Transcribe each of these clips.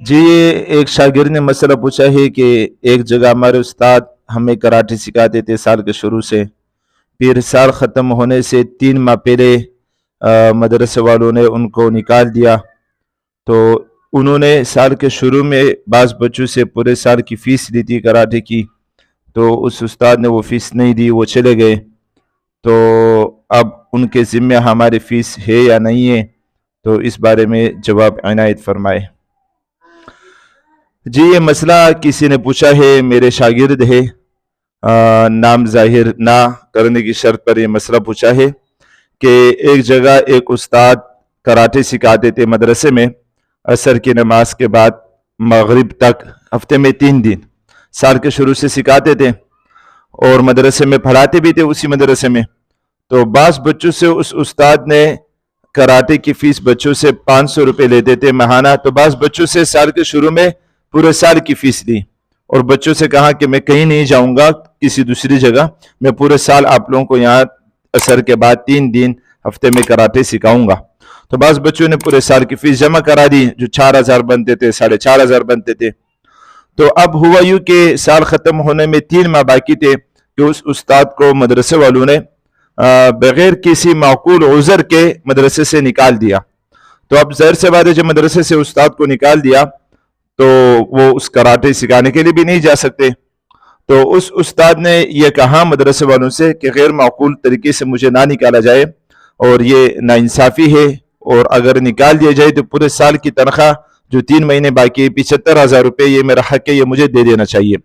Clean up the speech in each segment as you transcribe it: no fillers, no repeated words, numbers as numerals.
जी, ये एक शागिर्द ने मसला पूछा है कि एक जगह हमारे उस्ताद हमें कराटे सिखाते थे साल के शुरू से। फिर साल ख़त्म होने से 3 माह पहले मदरसे वालों ने उनको निकाल दिया। तो उन्होंने साल के शुरू में बाज़ बच्चों से पूरे साल की फ़ीस ली थी कराटे की, तो उस उस्ताद ने वो फ़ीस नहीं दी, वो चले गए। तो अब उनके ज़िम्मे हमारी फ़ीस है या नहीं है, तो इस बारे में जवाब इनायत फरमाए। जी, ये मसला किसी ने पूछा है, मेरे शागिर्द है, नाम जाहिर ना करने की शर्त पर यह मसला पूछा है कि एक जगह एक उस्ताद कराटे सिखाते थे मदरसे में। असर की नमाज के बाद मगरिब तक हफ्ते में 3 दिन साल के शुरू से सिखाते थे और मदरसे में पढ़ाते भी थे उसी मदरसे में। तो बास बच्चों से उस उस्ताद ने कराटे की फीस बच्चों से 500 रुपये लेते थे महाना। तो बास बच्चों से साल के शुरू में पूरे साल की फीस ली और बच्चों से कहा कि मैं कहीं नहीं जाऊंगा किसी दूसरी जगह, मैं पूरे साल आप लोगों को यहाँ असर के बाद 3 दिन हफ्ते में कराटे सिखाऊंगा। तो बास बच्चों ने पूरे साल की फीस जमा करा दी, जो 4000 बनते थे, 4500 बनते थे। तो अब हुआ यूं कि साल खत्म होने में 3 माह बाकी थे कि उस उस्ताद को मदरसे वालों ने बगैर किसी माकूल उज़र के मदरसे से निकाल दिया। तो अब ज़ाहिर से बात है, जब मदरसे से उस्ताद को निकाल दिया तो वो उस कराटे सिखाने के लिए भी नहीं जा सकते। तो उस उस्ताद ने यह कहा मदरसे वालों से कि गैर माकूल तरीके से मुझे ना निकाला जाए और ये नाइंसाफ़ी है, और अगर निकाल दिया जाए तो पूरे साल की तनख्वाह जो 3 महीने बाकी है 75,000 रुपये, ये मेरा हक है, ये मुझे दे देना चाहिए।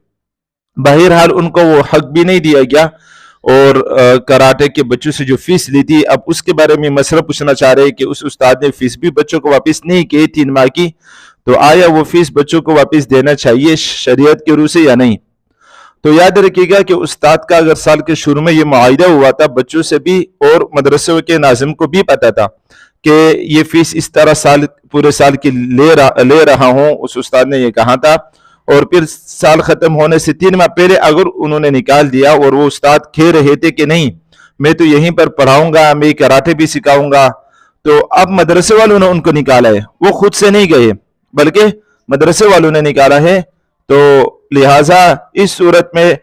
बहरहाल उनको वो हक भी नहीं दिया गया और कराटे के बच्चों से जो फीस ली थी, अब उसके बारे में मसला पूछना चाह रहे हैं कि उस उस्ताद ने फीस भी बच्चों को वापस नहीं की 3 माह की, तो आया वो फीस बच्चों को वापस देना चाहिए शरीयत के रूह से या नहीं। तो याद रखिएगा कि उस्ताद का अगर साल के शुरू में ये मुआहिदा हुआ था बच्चों से भी और मदरसे के नाज़िम को भी पता था कि ये फीस इस तरह पूरे साल की ले रहा हूँ, उस उस्ताद ने ये कहा था। और फिर साल खत्म होने से 3 माह पहले अगर उन्होंने निकाल दिया और वो उस्ताद कह रहे थे कि नहीं मैं तो यहीं पर पढ़ाऊंगा, मैं कराटे भी सिखाऊंगा, तो अब मदरसे वालों ने उनको निकाला है, वो खुद से नहीं गए बल्कि मदरसे वालों ने निकाला है। तो लिहाजा इस सूरत में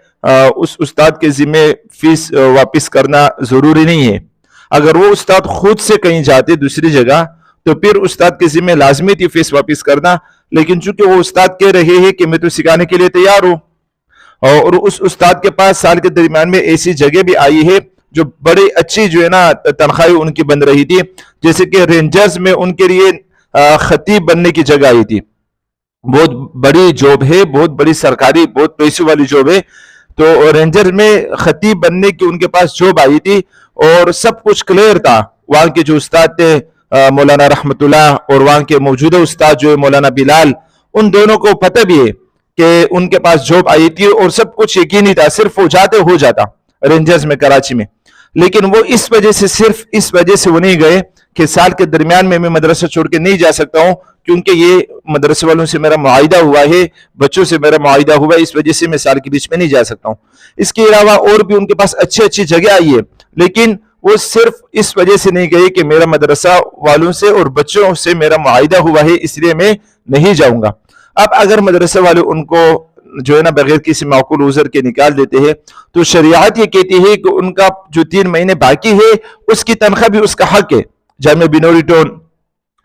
उस उस्ताद के जिम्मे फीस वापस करना जरूरी नहीं है। अगर वो उस्ताद खुद से कहीं जाते दूसरी जगह तो फिर उस्ताद के जिम्मे लाजमी थी फीस वापस करना, लेकिन चूंकि वो उस्ताद कह रहे हैं कि मैं तो सिखाने के लिए तैयार हूं और उस उस्ताद के पास साल के दरमियान में ऐसी जगह भी आई है जो बड़ी अच्छी जो है ना तनख्वाही उनकी बन रही थी, जैसे कि रेंजर्स में उनके लिए खतीब बनने की जगह आई थी। बहुत बड़ी जॉब है, बहुत बड़ी सरकारी बहुत पैसे वाली जॉब है। तो रेंजर में खतीब बनने की उनके पास जॉब आई थी और सब कुछ क्लियर था। वहां के जो उस्ताद थे मौलाना रहमतुल्लाह और वहां के मौजूदा उस्ताद जो है मौलाना बिलाल, उन दोनों को पता भी है कि उनके पास जॉब आई थी और सब कुछ यकीनी था, सिर्फ वो जाते हो जाता रेंजर्स में कराची में। लेकिन वो इस वजह से सिर्फ इस वजह से वो नहीं गए कि साल के दरमियान में मैं मदरसा छोड़ के नहीं जा सकता हूं, क्योंकि ये मदरसे वालों से मेरा मुआहिदा हुआ है, बच्चों से मेरा मुआहिदा हुआ है, इस वजह से मैं साल के बीच में नहीं जा सकता हूं। इसके अलावा और भी उनके पास अच्छी अच्छी जगह आई है, लेकिन वो सिर्फ इस वजह से नहीं गए कि मेरा मदरसा वालों से और बच्चों से मेरा मुआहिदा हुआ है, इसलिए मैं नहीं जाऊंगा। अब अगर मदरसे वाले उनको जो है ना बगैर किसी माकूल उज़र के निकाल देते हैं, तो शरीयत ये कहती है कि उनका जो 3 महीने बाकी है उसकी तनख्वाह भी उसका हक है। जामिया बिनोरी टाउन,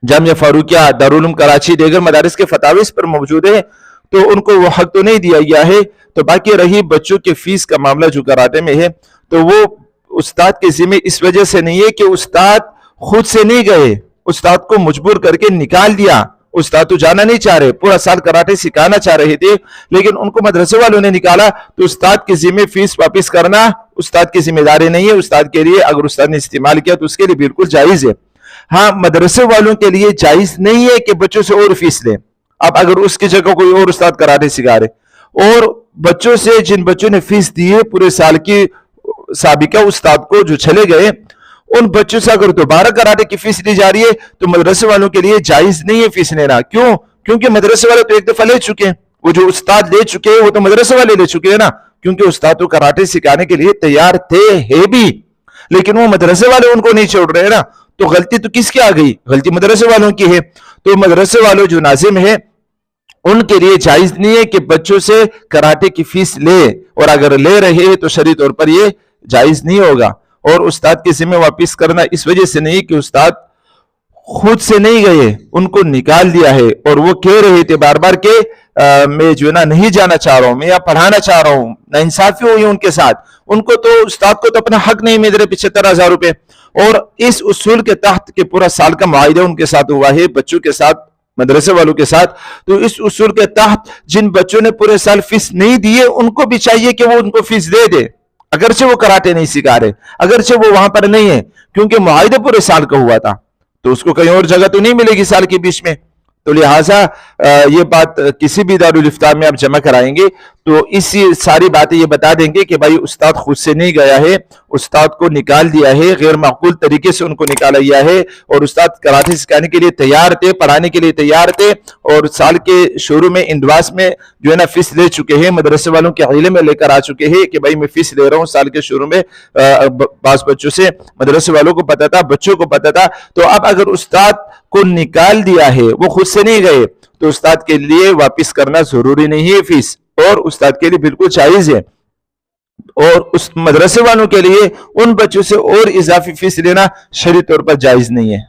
जामिया फारूकिया, दारुल उलूम कराची, दीगर मदारिस के फतावे इस पर मौजूद है, तो उनको वो हक तो नहीं दिया गया है। तो बाकी रही बच्चों के फीस का मामला जो कराटे में है, तो वो उस्ताद के जिम्मे इस वजह से नहीं है कि उस्ताद खुद से नहीं गए, उस्ताद को मजबूर करके निकाल दिया। उस्ताद तो जाना नहीं चाह रहे, पूरा साल कराटे सिखाना चाह रहे थे, लेकिन उनको मदरसे वालों ने निकाला। तो उस्ताद के जिम्मे फीस वापस करना उस्ताद की जिम्मेदारी नहीं है। उस्ताद के लिए अगर उस्ताद ने इस्तेमाल किया तो उसके लिए बिल्कुल जायज है। हाँ, मदरसे वालों के लिए जायज नहीं है कि बच्चों से और फीस लें। अब अगर उसकी जगह कोई और उस्ताद कराटे सिखा रहे और बच्चों से जिन बच्चों ने फीस दी है पूरे साल की साबिका उस्ताद को जो चले गए, उन बच्चों से अगर दोबारा कराटे की फीस ली जा रही है तो मदरसे वालों के लिए जायज नहीं है फीस लेना। क्यों? क्योंकि मदरसे वाले तो एक दफा ले चुके हैं, वो जो उस्ताद ले चुके हैं वो तो मदरसे वाले ले चुके हैं ना, क्योंकि उस्ताद तो कराटे सिखाने के लिए तैयार थे है भी, लेकिन वो मदरसे वाले उनको नहीं छोड़ रहे ना। तो गलती तो किसकी आ गई? गलती मदरसे वालों की है। तो मदरसे वालों जो नाजिम है ان کے لیے جائز نہیں ہے کہ بچوں سے کراٹے کی فیس لے، اور اگر لے رہے ہیں تو شرعی طور پر یہ جائز نہیں ہوگا۔ اور استاد کے ذمہ واپس کرنا اس وجہ سے نہیں کہ استاد خود سے نہیں گئے، ان کو نکال دیا ہے، اور وہ کہہ رہے تھے بار بار کہ میں جو ہے نا نہیں جانا چاہ رہا ہوں، میں یہاں پڑھانا چاہ رہا ہوں، ناانصافی ہوئی ان کے ساتھ۔ ان کو تو استاد کو تو اپنا حق نہیں مل رہے 75,000 روپے، اور اس اصول کے تحت کہ پورا سال کا معاہدہ ان کے ساتھ ہوا ہے بچوں کے ساتھ، مدرسے والوں کے ساتھ، تو اس اصول کے تحت جن بچوں نے پورے سال فیس نہیں دیے ان کو بھی چاہیے کہ وہ ان کو فیس دے دے، اگرچہ وہ کراٹے نہیں سکھا رہے، اگرچہ وہ وہاں پر نہیں ہے، کیونکہ معاہدہ پورے سال کا ہوا تھا، تو اس کو کہیں اور جگہ تو نہیں ملے گی سال کے بیچ میں۔ تو لہٰذا یہ بات کسی بھی دارالافتاء میں آپ جمع کرائیں گے تو اسی ساری باتیں یہ بتا دیں گے کہ بھائی استاد خود سے نہیں گیا ہے، استاد کو نکال دیا ہے، غیر معقول طریقے سے ان کو نکالا گیا ہے، اور استاد کراٹے سکھانے کے لیے تیار تھے، پڑھانے کے لیے تیار تھے، اور سال کے شروع میں اندواس میں جو ہے نا فیس لے چکے ہیں، مدرسے والوں کے علم میں لے کر آ چکے ہیں کہ بھائی میں فیس لے رہا ہوں سال کے شروع میں۔ بعض بچوں سے مدرسے والوں کو پتا تھا، بچوں کو پتا تھا، تو اب اگر استاد کو نکال دیا ہے، وہ خود سے نہیں گئے، تو استاد کے لیے واپس کرنا ضروری نہیں ہے فیس، اور استاد کے لیے بالکل جائز ہے، اور اس مدرسے والوں کے لیے ان بچوں سے اور اضافی فیس لینا شرعی طور پر جائز نہیں ہے۔